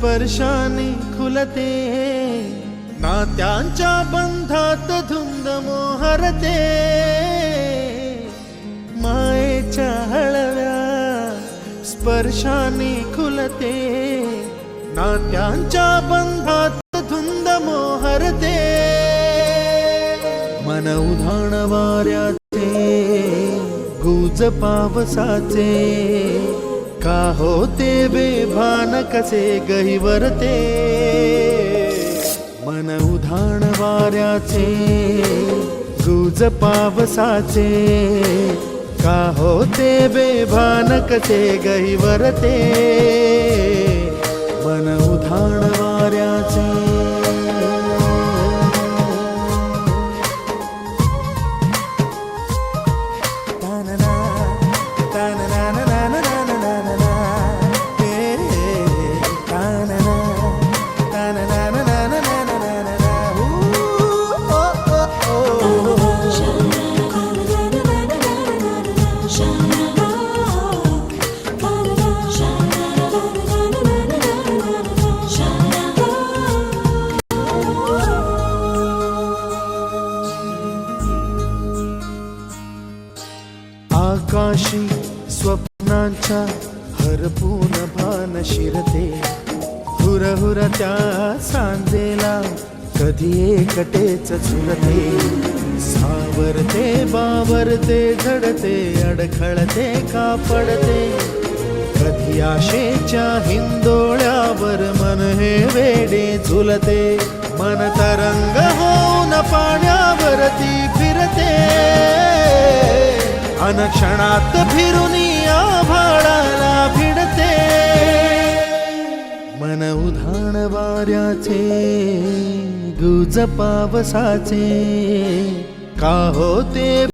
स्पर्शाने खुलते, नात्यांच्या बंधात धुंद मोहरते, मायेच्या हळव्या स्पर्शाने खुलते, नात्यांच्या बंधात धुंद मोहरते, मन उधाण वाऱ्याचे गुज पावसाचे, का होते बेभान कसे गहिवरते, मन उधाण वाऱ्याचे गुज पावसाचे, का होते बेभान कसे गहिवरते, मन उधाण वाऱ्याचे. आकाशी स्वप्नांच्या हरपून भान शिरते, हुरहुर त्या सांजेला कधी एकटेच झुलते, सावरते बावरते झडते, अडखळते का पडते, कधी आशेच्या हिंदोळ्यावर मन हे वेडे झुलते, मन तरंग होऊन पाण्यावरती फिरते, अनक्षणात फिरुनी आभाळाला भिडते, मन उधाण वाऱ्याचे गुज पावसाचे, का होते